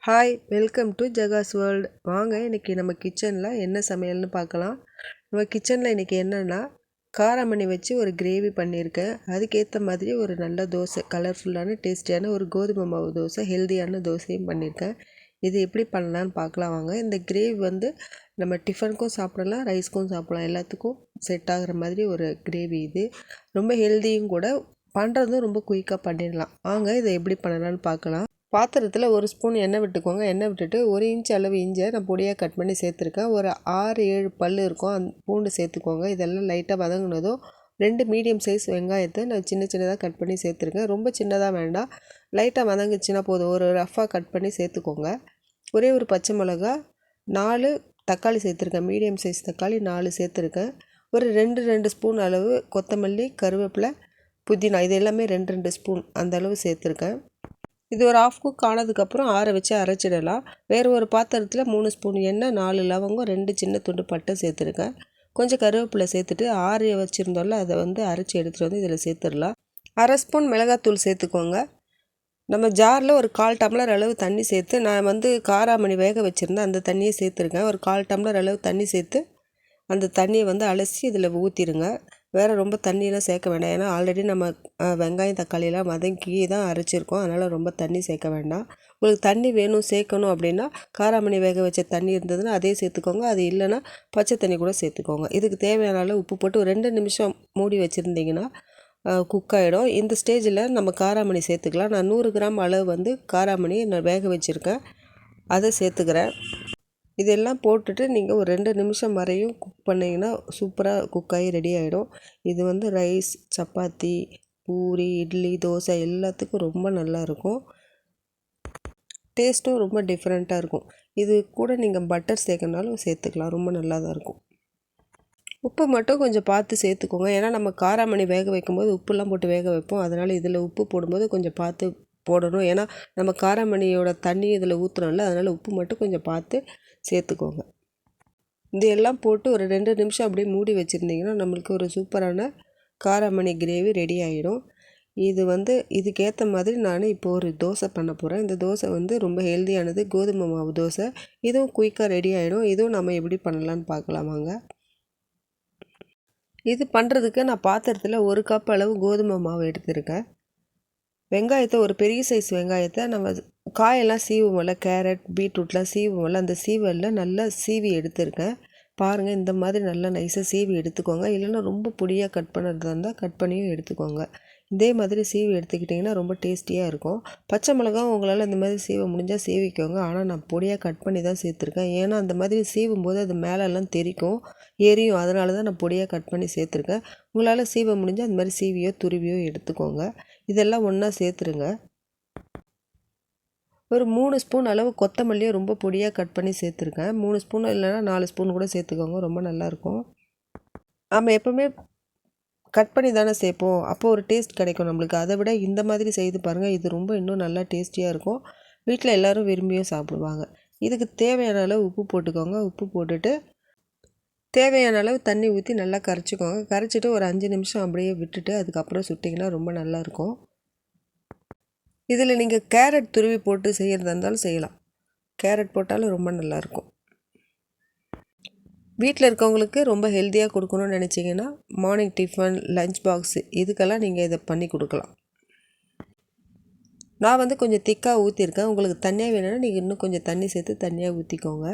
Hi, welcome to Jagas world. வாங்க இன்றைக்கி நம்ம கிச்சனில் என்ன சமையல்னு பார்க்கலாம். நம்ம கிச்சனில் இன்றைக்கி என்னென்னா காராமணி வச்சு ஒரு கிரேவி பண்ணியிருக்கேன். அதுக்கேற்ற மாதிரி ஒரு நல்ல தோசை, கலர்ஃபுல்லான டேஸ்டியான ஒரு கோதுமை மாவு தோசை, ஹெல்த்தியான தோசையும் பண்ணியிருக்கேன். இது எப்படி பண்ணலான்னு பார்க்கலாம் வாங்க. இந்த கிரேவி நம்ம டிஃபனுக்கும் சாப்பிடலாம், ரைஸ்க்கும் சாப்பிடலாம், எல்லாத்துக்கும் செட் ஆகிற மாதிரி ஒரு கிரேவி. இது ரொம்ப ஹெல்த்தியும் கூட, பண்ணுறதும் ரொம்ப குயிக்காக பண்ணிடலாம். வாங்க இதை எப்படி பண்ணலான்னு பார்க்கலாம். பாத்திரத்தில் 1 ஸ்பூன் எண்ணெய் விட்டுக்கோங்க. எண்ணெய் விட்டுட்டு 1 இன்ச் அளவு இஞ்சியை நான் பொடியாக கட் பண்ணி சேர்த்துருக்கேன். ஒரு 6-7 பல் இருக்கும், அந்த பூண்டு சேர்த்துக்கோங்க. இதெல்லாம் லைட்டாக வதங்கினதும் 2 மீடியம் சைஸ் வெங்காயத்தை நான் சின்ன சின்னதாக கட் பண்ணி சேர்த்துருக்கேன். ரொம்ப சின்னதாக வேண்டாம், லைட்டாக வதங்கிச்சுன்னா போதும். ஒரு ரஃப்பாக கட் பண்ணி சேர்த்துக்கோங்க. ஒரே ஒரு பச்சை மிளகா, 4 தக்காளி சேர்த்துருக்கேன். மீடியம் சைஸ் தக்காளி 4 சேர்த்துருக்கேன். ஒரு 2 ஸ்பூன் அளவு கொத்தமல்லி, கருவேப்பிலை, புதினா, இது எல்லாமே 2 ஸ்பூன் அந்த அளவு சேர்த்துருக்கேன். இது ஒரு ஆஃப் குக் ஆனதுக்கப்புறம் ஆற வச்சு அரைச்சிடலாம். வேறு ஒரு பாத்திரத்தில் 3 ஸ்பூன் எண்ணெய், 4 லவங்கம், 2 சின்ன துண்டு பட்டை சேர்த்துருக்கேன். கொஞ்சம் கருவேப்பிலை சேர்த்துட்டு ஆற வச்சுருந்தோம்ல, அதை அரைச்சி எடுத்துகிட்டு வந்து இதில் சேர்த்துடலாம். 1/2 ஸ்பூன் மிளகாத்தூள் சேர்த்துக்கோங்க. நம்ம ஜாரில் ஒரு 1/4 டம்ளர் அளவு தண்ணி சேர்த்து, நான் காராமணி வேக வச்சுருந்தேன், அந்த தண்ணியை சேர்த்துருக்கேன். ஒரு 1/4 டம்ளர் அளவு தண்ணி சேர்த்து அந்த தண்ணியை அலசி இதில் ஊற்றிடுங்க. வேறு ரொம்ப தண்ணியெலாம் சேர்க்க வேண்டாம், ஏன்னா ஆல்ரெடி நம்ம வெங்காயம் தக்காளியெல்லாம் வதக்கி தான் அரைச்சிருக்கோம். அதனால் ரொம்ப தண்ணி சேர்க்க வேண்டாம். உங்களுக்கு தண்ணி வேணும் சேர்க்கணும் அப்படின்னா காராமணி வேக வச்ச தண்ணி இருந்ததுன்னா அதே சேர்த்துக்கோங்க. அது இல்லைன்னா பச்சை தண்ணி கூட சேர்த்துக்கோங்க. இதுக்கு தேவையான அளவு உப்பு போட்டு ஒரு 2 நிமிஷம் மூடி வச்சுருந்தீங்கன்னா குக் ஆகிடும். இந்த ஸ்டேஜில் நம்ம காராமணி சேர்த்துக்கலாம். நான் 100 கிராம் அளவு காராமணி நான் வேக வச்சுருக்கேன், அதை சேர்த்துக்கிறேன். இதெல்லாம் போட்டுட்டு நீங்கள் ஒரு 2 நிமிஷம் வரையும் குக் பண்ணிங்கன்னா சூப்பராக குக் ஆகி ரெடி ஆகிடும். இது ரைஸ், சப்பாத்தி, பூரி, இட்லி, தோசை எல்லாத்துக்கும் ரொம்ப நல்லாயிருக்கும். டேஸ்ட்டும் ரொம்ப டிஃப்ரெண்ட்டாக இருக்கும். இது கூட நீங்கள் பட்டர் சேர்க்கனாலும் சேர்த்துக்கலாம், ரொம்ப நல்லா தான் இருக்கும். உப்பு மட்டும் கொஞ்சம் பார்த்து சேர்த்துக்கோங்க, ஏன்னா நம்ம காராமணி வேக வைக்கும்போது உப்புலாம் போட்டு வேக வைப்போம். அதனால் இதில் உப்பு போடும்போது கொஞ்சம் பார்த்து போடணும். ஏன்னா நம்ம காராமணியோட தண்ணி இதில் ஊற்றுறோம்ல, அதனால் உப்பு மட்டும் கொஞ்சம் பார்த்து சேர்த்துக்கோங்க. இது எல்லாம் போட்டு ஒரு 2 நிமிஷம் அப்படியே மூடி வச்சுருந்தீங்கன்னா நம்மளுக்கு ஒரு சூப்பரான காராமணி கிரேவி ரெடி ஆகிடும். இதுக்கேற்ற மாதிரி நான் இப்போ ஒரு தோசை பண்ண போகிறேன். இந்த தோசை ரொம்ப ஹெல்த்தியானது, கோதுமை மாவு தோசை. இதுவும் குயிக்காக ரெடி ஆகிடும். இதுவும் நம்ம எப்படி பண்ணலான்னு பார்க்கலாமாங்க. இது பண்ணுறதுக்கு நான் பாத்திரத்தில் 1 கப் அளவு கோதுமை மாவு எடுத்திருக்கேன். வெங்காயத்தை, ஒரு பெரிய சைஸ் வெங்காயத்தை நம்ம காயெல்லாம் சீவுவோம்ல, கேரட், பீட்ரூட்லாம் சீவுவோம்ல, அந்த சீவலில் நல்லா சீவி எடுத்துருக்கேன். பாருங்கள், இந்த மாதிரி நல்லா நைஸாக சீவி எடுத்துக்கோங்க. இல்லைன்னா ரொம்ப பொடியாக கட் பண்ணுறதா இருந்தால் கட் பண்ணியும் எடுத்துக்கோங்க. இதே மாதிரி சீவி எடுத்துக்கிட்டிங்கன்னா ரொம்ப டேஸ்டியாக இருக்கும். பச்சை மிளகாவும் உங்களால் இந்த மாதிரி சீவ முடிஞ்சால் சீவிக்கோங்க. ஆனால் நான் பொடியாக கட் பண்ணி தான் சேர்த்துருக்கேன், ஏன்னா அந்த மாதிரி சீவும்போது அது மேலெல்லாம் தெரிக்கும், எரியும். அதனால தான் நான் பொடியாக கட் பண்ணி சேர்த்துருக்கேன். உங்களால் சீவ முடிஞ்சால் அந்த மாதிரி சீவியோ துருவியோ எடுத்துக்கோங்க. இதெல்லாம் ஒன்றா சேர்த்துருங்க. ஒரு 3 ஸ்பூன் அளவு கொத்தமல்லியை ரொம்ப பொடியாக கட் பண்ணி சேர்த்துருக்கேன். 3 ஸ்பூன் இல்லைன்னா 4 ஸ்பூன் கூட சேர்த்துக்கோங்க, ரொம்ப நல்லாயிருக்கும். நம்ம எப்போவுமே கட் பண்ணி தானே சேர்ப்போம், அப்போ ஒரு டேஸ்ட் கிடைக்கும் நம்மளுக்கு. அதை விட இந்த மாதிரி செய்து பாருங்கள், இது இன்னும் நல்லா டேஸ்டியாக இருக்கும். வீட்டில் எல்லோரும் விரும்பியும் சாப்பிடுவாங்க. இதுக்கு தேவையான அளவு உப்பு போட்டுக்கோங்க. உப்பு போட்டுட்டு தேவையான அளவு தண்ணி ஊற்றி நல்லா கரைச்சிக்கோங்க. கரைச்சிட்டு ஒரு 5 நிமிஷம் அப்படியே விட்டுட்டு அதுக்கப்புறம் சுட்டிங்கன்னா ரொம்ப நல்லாயிருக்கும். இதில் நீங்கள் கேரட் துருவி போட்டு செய்கிறதா இருந்தாலும் செய்யலாம். கேரட் போட்டாலும் ரொம்ப நல்லாயிருக்கும். வீட்டில் இருக்கவங்களுக்கு ரொம்ப ஹெல்த்தியாக கொடுக்கணும்னு நினச்சிங்கன்னா மார்னிங் டிஃபன், லஞ்ச் பாக்ஸு, இதுக்கெல்லாம் நீங்கள் இதை பண்ணி கொடுக்கலாம். நான் கொஞ்சம் திக்காக ஊற்றிருக்கேன். உங்களுக்கு தண்ணியாக வேணும்னா நீங்கள் இன்னும் கொஞ்சம் தண்ணி சேர்த்து தண்ணியாக ஊற்றிக்கோங்க.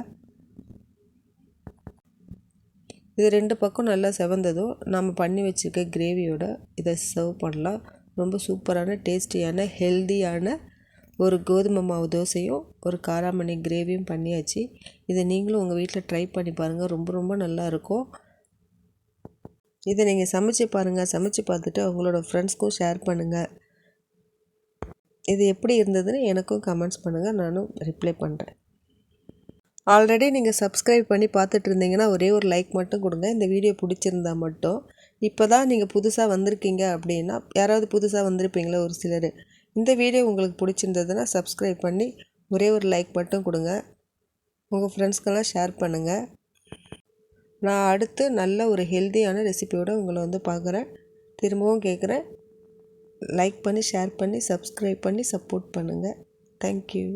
இது 2 பக்கம் நல்லா செவந்ததும் நம்ம பண்ணி வச்சுருக்க கிரேவியோட இதை சர்வ் பண்ணலாம். ரொம்ப சூப்பரான டேஸ்டியான ஹெல்த்தியான ஒரு கோதுமை மாவு தோசையும் ஒரு காராமணி கிரேவியும் பண்ணியாச்சு. இதை நீங்களும் உங்கள் வீட்டில் ட்ரை பண்ணி பாருங்கள், ரொம்ப ரொம்ப நல்லாயிருக்கும். இதை நீங்கள் சமைச்சு பாருங்கள். சமைச்சு பார்த்துட்டு அவங்களோட ஃப்ரெண்ட்ஸ்க்கும் ஷேர் பண்ணுங்கள். இது எப்படி இருந்ததுன்னு எனக்கும் கமெண்ட்ஸ் பண்ணுங்கள், நானும் ரிப்ளை பண்ணுறேன். ஆல்ரெடி நீங்கள் சப்ஸ்கிரைப் பண்ணி பார்த்துட்டு இருந்தீங்கன்னா ஒரே ஒரு லைக் மட்டும் கொடுங்க, இந்த வீடியோ பிடிச்சிருந்தா மட்டும். இப்போ தான் நீங்கள் புதுசாக வந்திருக்கீங்க அப்படின்னா, யாராவது புதுசாக வந்திருப்பீங்களா ஒரு சிலர், இந்த வீடியோ உங்களுக்கு பிடிச்சிருந்ததுன்னா சப்ஸ்கிரைப் பண்ணி ஒரே ஒரு லைக் மட்டும் கொடுங்க. உங்கள் ஃப்ரெண்ட்ஸ்க்கெல்லாம் ஷேர் பண்ணுங்கள். நான் அடுத்து நல்ல ஒரு ஹெல்த்தியான ரெசிபியோடு உங்களை பார்க்குறேன். திரும்பவும் கேட்குறேன், லைக் பண்ணி, ஷேர் பண்ணி, சப்ஸ்கிரைப் பண்ணி சப்போர்ட் பண்ணுங்கள். தேங்க்யூ.